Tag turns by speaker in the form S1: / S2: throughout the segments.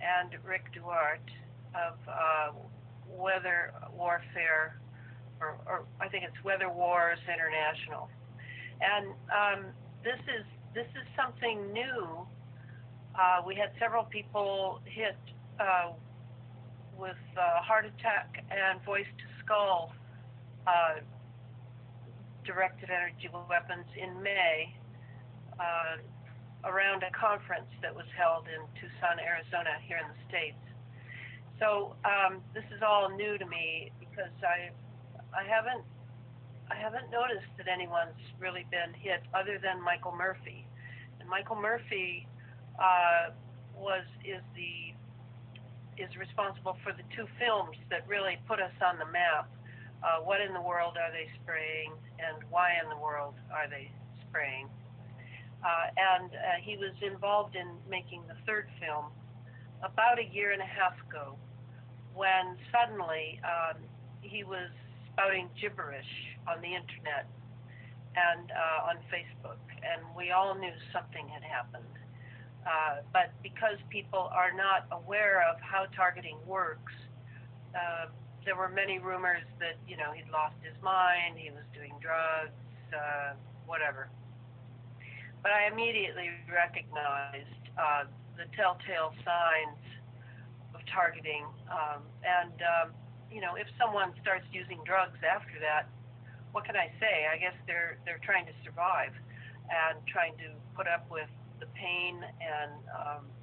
S1: and Rick Duarte of Weather Warfare, or I think it's Weather Wars International. And this is something new. We had several people hit with heart attack and voice to skull directed energy weapons in May around a conference that was held in Tucson, Arizona, here in the States. So this is all new to me because I haven't noticed that anyone's really been hit other than Michael Murphy. And Michael Murphy is responsible for the two films that really put us on the map. What in the world are they spraying, and why in the world are they spraying? And he was involved in making the third film about a year and a half ago, when suddenly he was spouting gibberish on the internet and on Facebook, and we all knew something had happened. But because people are not aware of how targeting works, there were many rumors that, he'd lost his mind, he was doing drugs, whatever. But I immediately recognized the telltale signs of targeting, and if someone starts using drugs after that, what can I say? I guess they're trying to survive and trying to put up with the pain and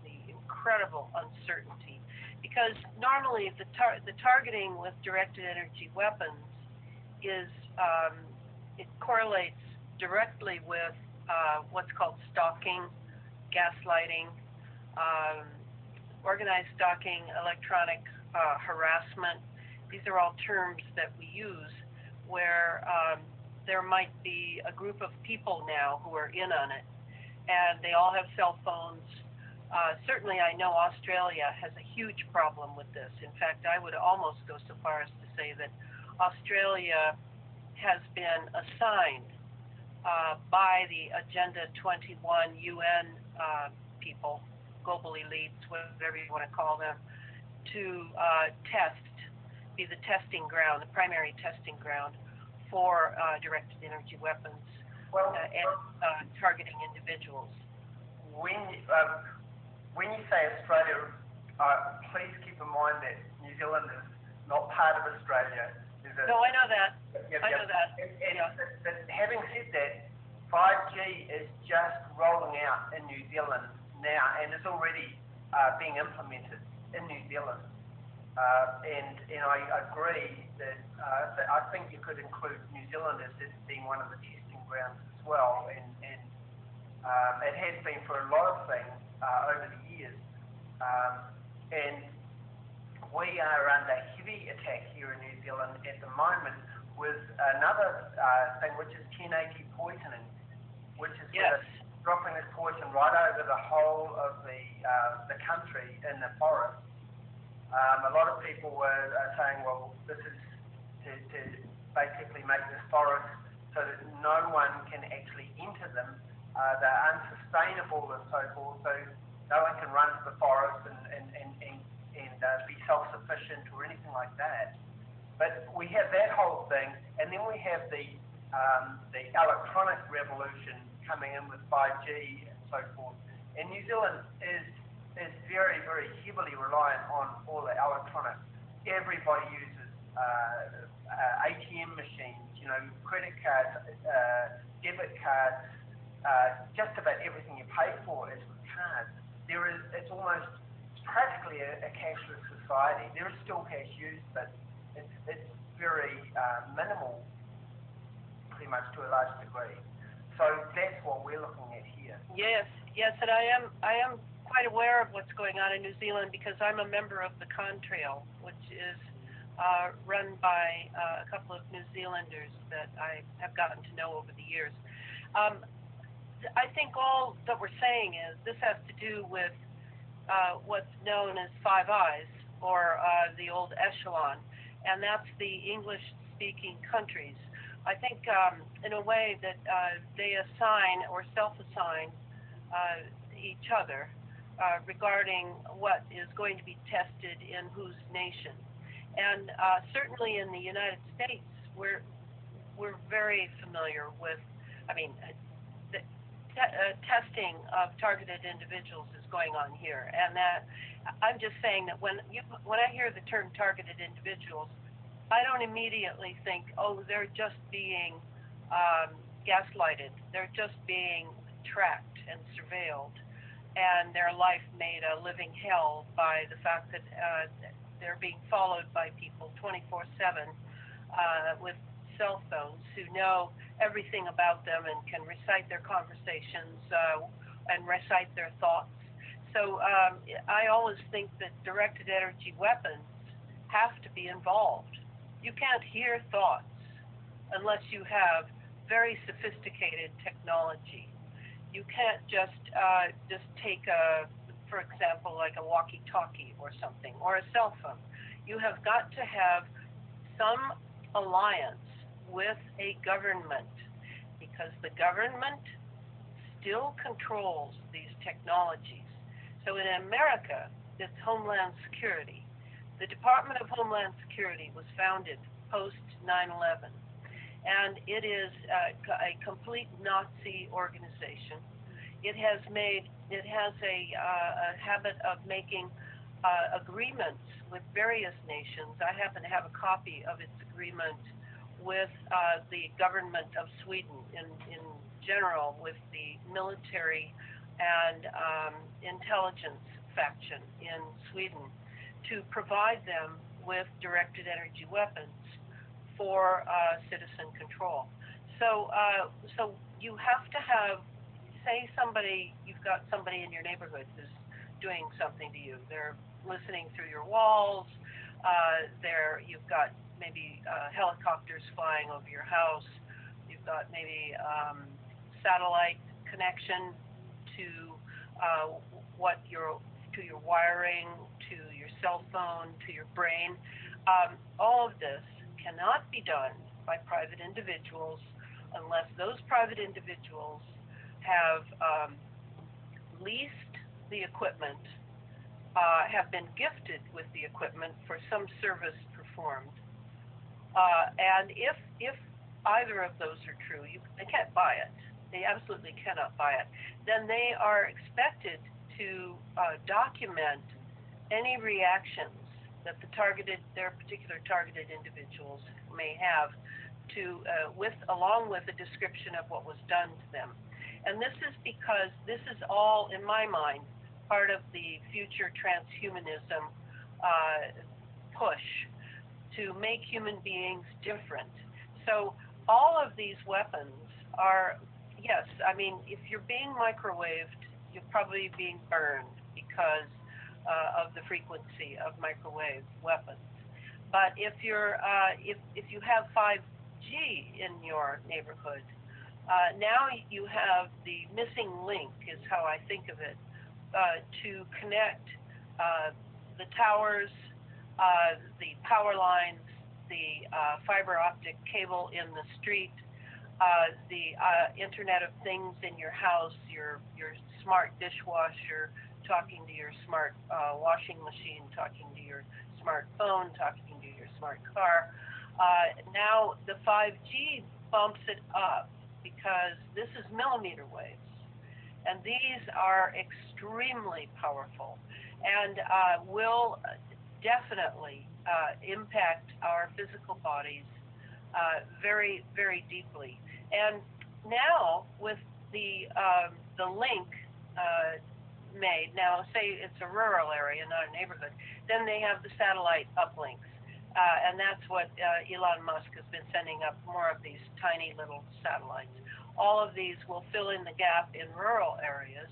S1: the incredible uncertainty. Because normally the targeting with directed energy weapons is it correlates directly with what's called stalking, gaslighting, organized stalking, electronic harassment. These are all terms that we use where there might be a group of people now who are in on it, and they all have cell phones. Certainly I know Australia has a huge problem with this. In fact, I would almost go so far as to say that Australia has been assigned by the Agenda 21 UN people, global elites, whatever you want to call them, to be the testing ground, the primary testing ground for directed energy weapons and targeting individuals.
S2: When you say Australia, please keep in mind that New Zealand is not part of Australia.
S1: No, I know that.
S2: Yep.
S1: I know that.
S2: But having said that, 5G is just rolling out in New Zealand now, and it's already being implemented in New Zealand. And I agree that I think you could include New Zealand as being one of the testing grounds as well, and it has been for a lot of things over the years. And we are under heavy attack here in New Zealand at the moment with another thing, which is 1080 poisoning, which is dropping this poison right over the whole of the country in the forest. A lot of people were saying, well, this is to basically make this forest so that no one can actually enter them. They're unsustainable and so forth, so no one can run to the forest and be self-sufficient or anything like that. But we have that whole thing, and then we have the electronic revolution coming in with 5G and so forth. And New Zealand is very, very heavily reliant on all the electronics. Everybody uses ATM machines, credit cards, debit cards, just about everything you pay for is with cards. It's practically a cashless society. There is still cash used, but it's very minimal, pretty much to a large degree. So that's what we're looking at here.
S1: Yes, and I am quite aware of what's going on in New Zealand because I'm a member of the Contrail, which is run by a couple of New Zealanders that I have gotten to know over the years. I think all that we're saying is this has to do with what's known as Five Eyes, or the old echelon, and that's the English-speaking countries. I think in a way that they assign or self-assign each other regarding what is going to be tested in whose nation. And certainly in the United States, we're very familiar with, I mean, the testing of targeted individuals is going on here, and that I'm just saying that when I hear the term targeted individuals, I don't immediately think, oh, they're just being gaslighted, they're just being tracked and surveilled, and their life made a living hell by the fact that they're being followed by people 24/7 with cell phones who know everything about them and can recite their conversations and recite their thoughts. So I always think that directed energy weapons have to be involved. You can't hear thoughts unless you have very sophisticated technology. You can't just take for example, like a walkie-talkie or something, or a cell phone. You have got to have some alliance with a government, because the government still controls these technologies. So in America, it's Homeland Security. The Department of Homeland Security was founded post 9/11, and it is a complete Nazi organization. It has a habit of making agreements with various nations. I happen to have a copy of its agreement with the government of Sweden in general, with the military and intelligence faction in Sweden, to provide them with directed energy weapons for citizen control. So you have to have, say you've got somebody in your neighborhood who's doing something to you. They're listening through your walls. You've got maybe helicopters flying over your house. You've got maybe satellite connection to your wiring, to your cell phone, to your brain. All of this cannot be done by private individuals unless those private individuals have leased the equipment, have been gifted with the equipment for some service performed. And if either of those are true, they can't buy it. They absolutely cannot buy it. Then they are expected to document any reactions that their particular targeted individuals may have along with a description of what was done to them. And this is because this is all, in my mind, part of the future transhumanism push to make human beings different. So all of these weapons are, yes, I mean, if you're being microwaved, you're probably being burned because of the frequency of microwave weapons. But if you have 5G in your neighborhood, now you have the missing link, is how I think of it, to connect the towers, the power lines, the fiber optic cable in the street, the Internet of Things in your house, your smart dishwasher talking to your smart washing machine, talking to your smartphone, talking to your smart car. Now the 5G bumps it up because this is millimeter waves, and these are extremely powerful and will definitely impact our physical bodies very, very deeply. And now with the link made, now say it's a rural area, not a neighborhood, then they have the satellite uplinks. And that's what Elon Musk has been sending up, more of these tiny little satellites. All of these will fill in the gap in rural areas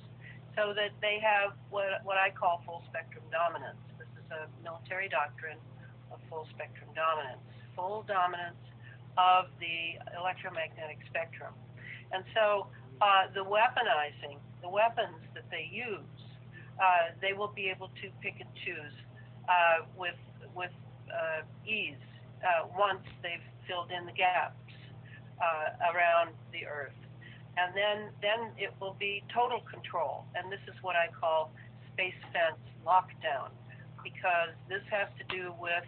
S1: so that they have what I call full spectrum dominance. This is a military doctrine of full spectrum dominance, full dominance of the electromagnetic spectrum. And so the weaponizing, the weapons that they use, they will be able to pick and choose with ease once they've filled in the gaps around the Earth. And then it will be total control. And this is what I call space fence lockdown, because this has to do with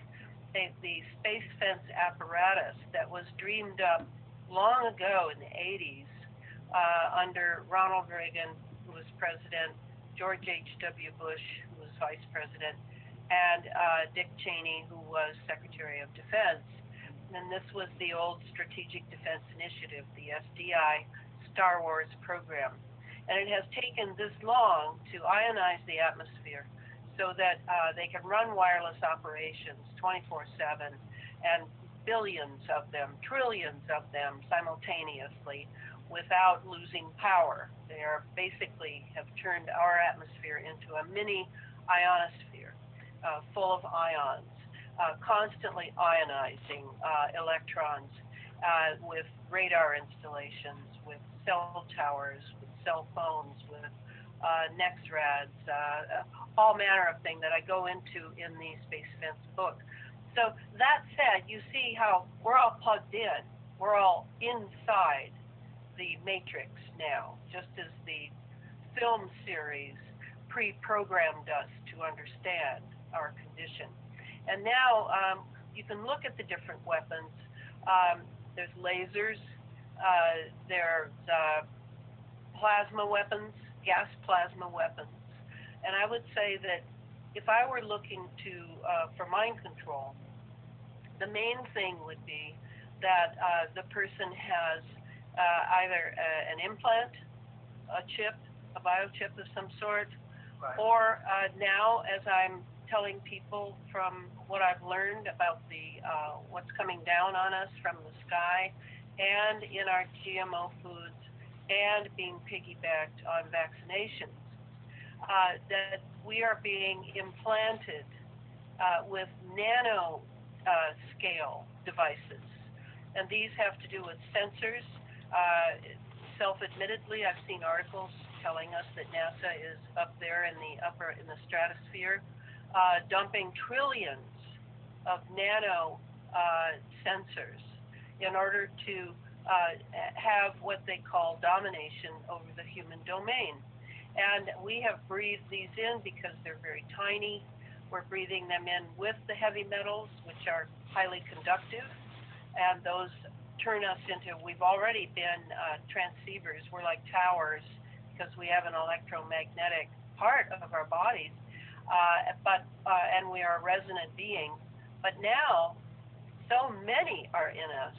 S1: the space fence apparatus that was dreamed up long ago in the 80s under Ronald Reagan, who was president, George H.W. Bush, who was vice president, and Dick Cheney, who was Secretary of Defense. And this was the old Strategic Defense Initiative, the SDI Star Wars program. And it has taken this long to ionize the atmosphere so that they can run wireless operations 24/7, and billions of them, trillions of them simultaneously without losing power. They are basically have turned our atmosphere into a mini ionosphere full of ions, constantly ionizing electrons with radar installations, with cell towers, with cell phones, with NexRads, all manner of things that I go into in the Space Fence book. So that said, you see how we're all plugged in. We're all inside the matrix now, just as the film series pre-programmed us to understand our condition. And now you can look at the different weapons. There's lasers, there's plasma weapons, gas plasma weapons. And I would say that if I were looking to for mind control, the main thing would be that the person has either an implant, a chip, a biochip of some sort,
S2: Right.
S1: or now, as I'm telling people from what I've learned about the what's coming down on us from the sky, and in our GMO foods, and being piggybacked on vaccinations, that we are being implanted with nano scale devices. And these have to do with sensors. Self-admittedly, I've seen articles telling us that NASA is up there in the stratosphere, dumping trillions of nano sensors in order to have what they call domination over the human domain. And we have breathed these in because they're very tiny. We're breathing them in with the heavy metals, which are highly conductive, and those turn us into, we've already been transceivers. We're like towers because we have an electromagnetic part of our bodies, and we are a resonant being. But now, so many are in us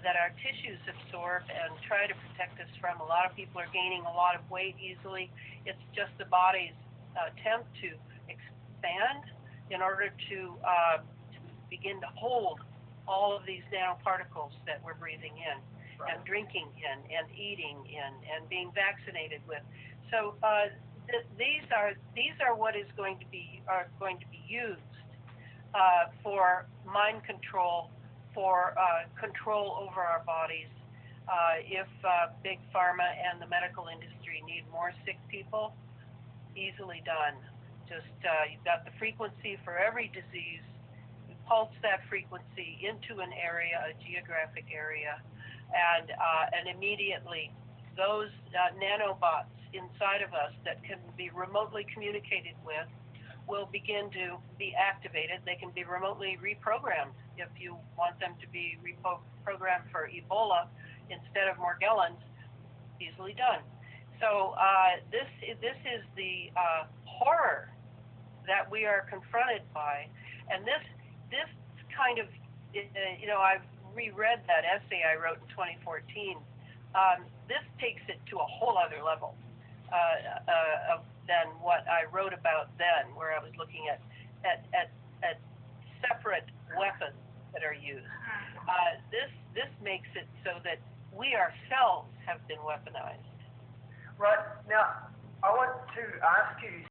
S1: that our tissues absorb and try to protect us from. A lot of people are gaining a lot of weight easily. It's just the body's attempt to expand in order to begin to hold all of these nanoparticles that we're breathing in, right, and drinking in, and eating in, and being vaccinated with. So these are what is going to be used for mind control, for control over our bodies. If big pharma and the medical industry need more sick people, easily done. Just you've got the frequency for every disease. You pulse that frequency into an area, a geographic area, and immediately those nanobots inside of us that can be remotely communicated with will begin to be activated. They can be remotely reprogrammed. If you want them to be reprogrammed for Ebola instead of Morgellons, easily done. So this is the horror that we are confronted by, and this kind of, I've reread that essay I wrote in 2014. This takes it to a whole other level than what I wrote about then, where I was looking at separate weapons that are used. This makes it so that we ourselves have been weaponized.
S2: Right. Now, I want to ask you